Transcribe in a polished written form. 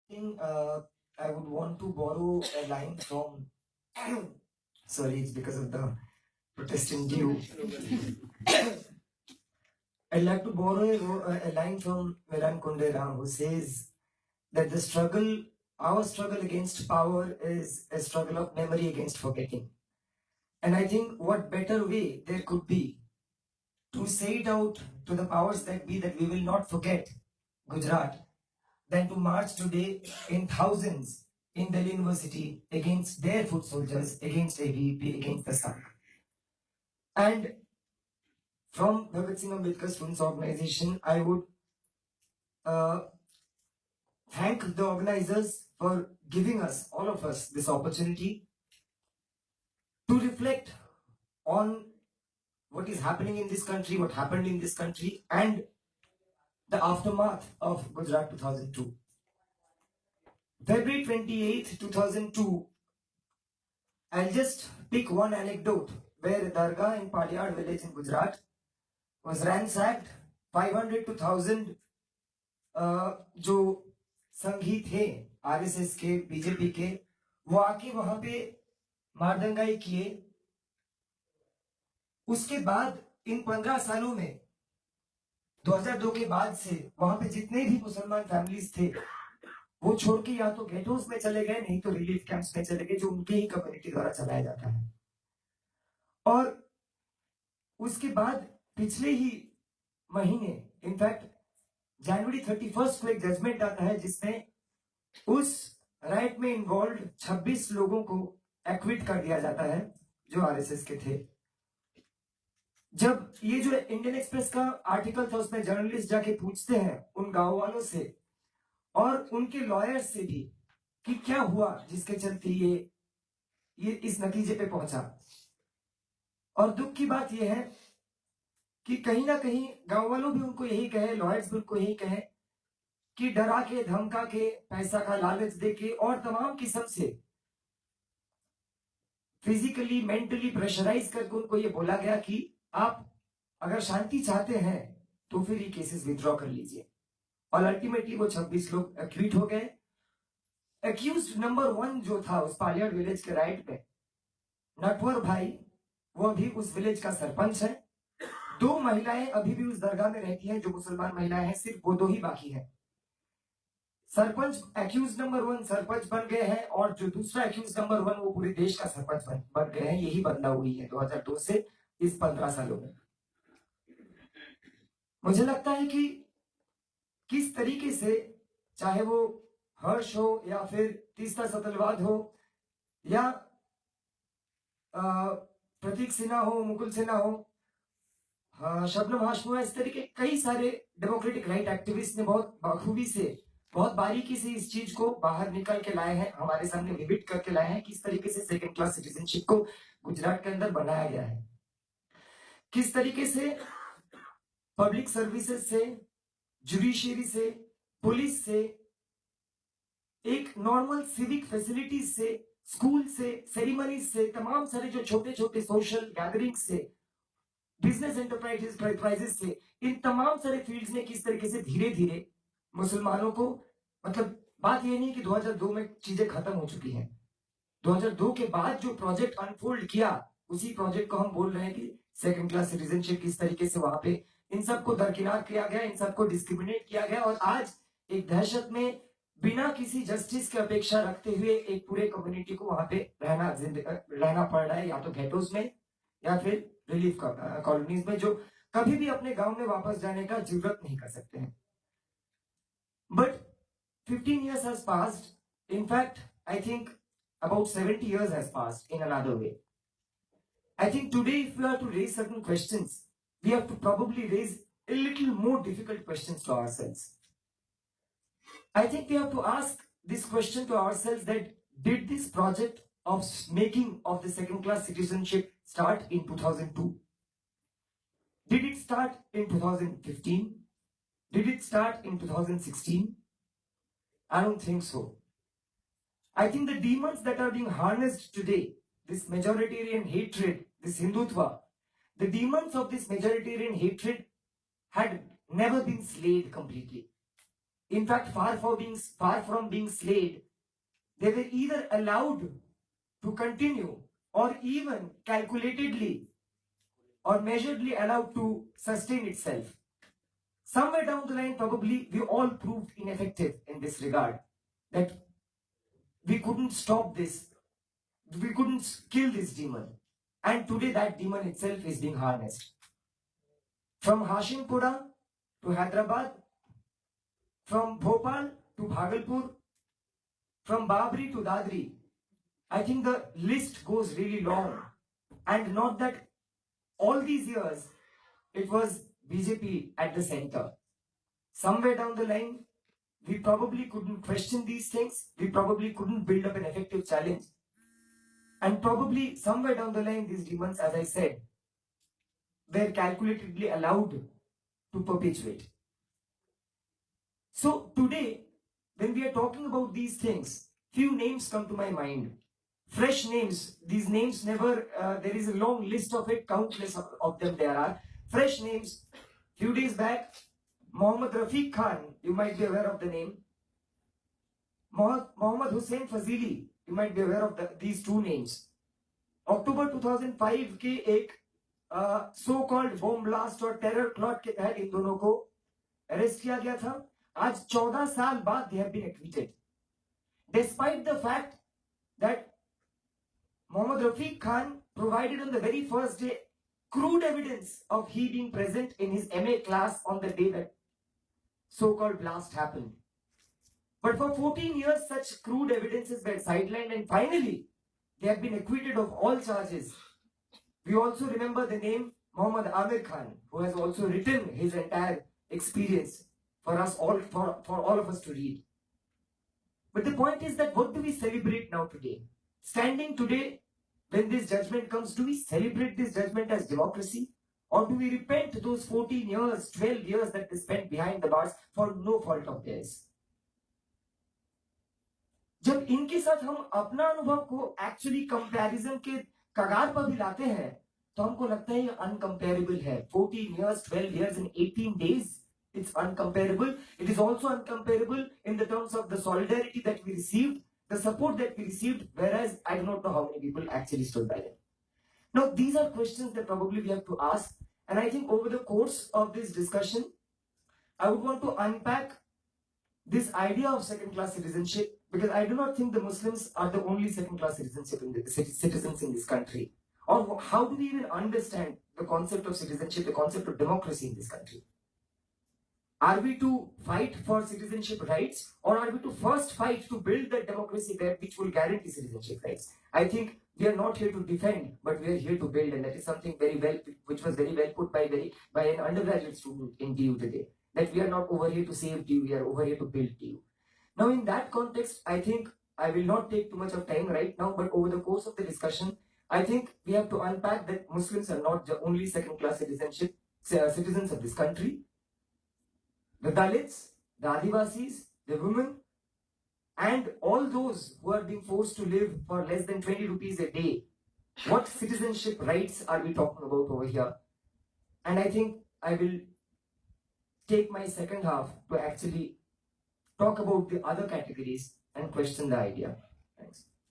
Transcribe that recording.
think I would want to borrow a line from. Sorry, it's because of the protesting due. I'd like to borrow a line from Miran Kundera, who says that our struggle against power is a struggle of memory against forgetting. And I think what better way there could be to say it out to the powers that be that we will not forget Gujarat than to march today in thousands in Delhi University against their foot soldiers, against AVP, against the sun. And from Bhagat Singh Ambedkar Students Organization, I would thank the organizers for giving us, all of us, this opportunity to reflect on what is happening in this country, what happened in this country, and the aftermath of Gujarat 2002. February 28th, 2002, I'll just pick one anecdote where Dargah in Paliyad village in Gujarat was ransacked. 500 to 1000 जो संघी थे RSS के, BJP के, वो आके वहां पे मारदंगाई किए. उसके बाद इन 15 सालों में 2002 के बाद से वहां पे जितने भी मुसलमान फैमिलीज थे वो छोड़ के या तो गेटोस में चले गए, नहीं तो रिलीफ कैंप्स में चले गए, जो उनके ही कम्युनिटी द्वारा चलाया जाता है. और उसके बाद पिछले ही महीने, इनफैक्ट जनवरी 31 को एक जजमेंट आता है जिसमें उस राइट में इन्वॉल्व 26 लोगों को एक्विट कर दिया जाता है जो आरएसएस के थे. जब ये जो इंडियन एक्सप्रेस का आर्टिकल था उसमें जर्नलिस्ट जाके पूछते हैं उन गांव वालों से और उनके लॉयर्स से भी कि क्या हुआ जिसके चलते ये इस नतीजे पे पहुंचा. और दुख की बात यह है कि कहीं ना कहीं गांव वालों भी उनको यही कहे, लॉयर्स भी उनको यही कहे कि डरा के, धमका के, पैसा का लालच दे के और तमाम किस्म से फिजिकली, मेंटली प्रेशराइज करके उनको ये बोला गया कि आप अगर शांति चाहते हैं तो फिर ये केसेस विथड्रॉ कर लीजिए. और अल्टीमेटली वो 26 लोग एक्विट हो गए. एक्यूज्ड नंबर 1 जो था उस पालियाड विलेज के राइट में, नटवर भाई, वो अभी उस विलेज का सरपंच है. 2 महिलाएं अभी भी उस दरगाह में रहती हैं जो मुसलमान महिलाएं हैं, सिर्फ वो 2 ही बाकी हैं. सरपंच एक्यूज नंबर 1 सरपंच बन गए हैं और जो दूसरा एक्यूज नंबर 1 वो पूरे देश का सरपंच बन गए हैं. यही बदलाव हुई है 2002 से इस 15 सालों में. मुझे लगता है कि किस तरीके से, चाहे वो हर्ष हो या फिर तीसरा सतलवाद हो या प्रतीक सिन्हा हो, मुकुल सिन्हा हो, शबनम हाशमी, इस तरीके कई सारे डेमोक्रेटिक राइट एक्टिविस्ट ने बहुत बखूबी से, बहुत बारीकी से इस चीज को बाहर निकल के लाए हैं, हमारे सामने विविट करके लाए हैं किस तरीके से सेकंड क्लास सिटीजनशिप को गुजरात के अंदर बनाया गया है, किस तरीके से पब्लिक सर्विसेज से, जुडिशियरी से, पुलिस से, एक नॉर्मल सिविक फैसिलिटीज से, स्कूल से, सेरेमनीज से, तमाम सारे जो छोटे छोटे सोशल गैदरिंग्स से, बिजनेस एंटरप्राइजेस से, इन तमाम सारे फील्ड्स में किस तरीके से धीरे धीरे मुसलमानों को, मतलब बात ये नहीं कि 2002 में चीजें खत्म हो चुकी हैं. 2002 के बाद जो प्रोजेक्ट अनफोल्ड किया उसी प्रोजेक्ट को हम बोल रहे हैं कि सेकंड क्लास सिटीजनशिप किस तरीके से वहां पे इन सबको दरकिनार किया गया, इन सबको डिस्क्रिमिनेट किया गया. और आज एक दहशत में बिना किसी जस्टिस की अपेक्षा रखते हुए एक पूरे कम्युनिटी को वहां पे रहना पड़ रहा है, या तो गेटोस में या फिर रिलीफ कॉलोनीज में, जो कभी भी अपने गांव में वापस जाने का जरूरत नहीं कर सकते हैं. But 15 years has passed. In fact, I think about 70 years has passed in another way. I think today, if we are to raise certain questions, we have to probably raise a little more difficult questions to ourselves. I think we have to ask this question to ourselves that did this project of making of the second class citizenship start in 2002? Did it start in 2015? Did it start in 2016? I don't think so. I think the demons that are being harnessed today, this majoritarian hatred, this Hindutva, the demons of this majoritarian hatred had never been slayed completely. In fact, far from being slayed, they were either allowed to continue or even calculatedly or measuredly allowed to sustain itself. Somewhere down the line, probably we all proved ineffective in this regard, that we couldn't stop this, we couldn't kill this demon. And today that demon itself is being harnessed. From Hashimpura to Hyderabad, from Bhopal to Bhagalpur, from Babri to Dadri, I think the list goes really long. And not that all these years it was BJP at the center. Somewhere down the line, we probably couldn't question these things. We probably couldn't build up an effective challenge. And probably somewhere down the line, these demons, as I said, were calculatedly allowed to perpetuate. So today, when we are talking about these things, few names come to my mind. Fresh names. These names never, there is a long list of it, countless of them there are. Fresh names. Few days back, Mohammad Rafiq Khan, you might be aware of the name. Mohammad Hussain Fazili, you might be aware of these two names. October 2005 के एक so called bomb blast और terror plot के तहत इन दोनों को arrest किया गया था. आज 14 साल बाद they have been acquitted, despite the fact that Mohammad Rafiq Khan provided on the very first day crude evidence of he being present in his MA class on the day that so-called blast happened. But for 14 years, such crude evidences were sidelined, and finally, they have been acquitted of all charges. We also remember the name Muhammad Amir Khan, who has also written his entire experience for us all, for all of us to read. But the point is that what do we celebrate now today? Standing today, when this judgment comes, do we celebrate this judgment as democracy? Or do we repent those 14 years, 12 years that they spent behind the bars for no fault of theirs? जब इनके साथ हम अपना अनुभव को actually comparison के कगार पर भी लाते हैं, तो हमको लगता है ये अनकंपेरेबल है. 14 years, 12 years in 18 days, it's uncomparable. It is also uncomparable in the terms of the solidarity that we received, the support that we received, whereas I do not know how many people actually stood by them. Now, these are questions that probably we have to ask, and I think over the course of this discussion, I would want to unpack this idea of second-class citizenship, because I do not think the Muslims are the only second-class citizens in this country. Or how do we even understand the concept of citizenship, the concept of democracy in this country? Are we to fight for citizenship rights, or are we to first fight to build that democracy there which will guarantee citizenship rights? I think we are not here to defend, but we are here to build, and that is something which was very well put by an undergraduate student in DU today. That we are not over here to save DU, we are over here to build DU. Now, in that context, I think I will not take too much of time right now, but over the course of the discussion, I think we have to unpack that Muslims are not the only second-class citizens of this country. The Dalits, the Adivasis, the women, and all those who are being forced to live for less than 20 rupees a day. What citizenship rights are we talking about over here? And I think I will take my second half to actually talk about the other categories and question the idea. Thanks.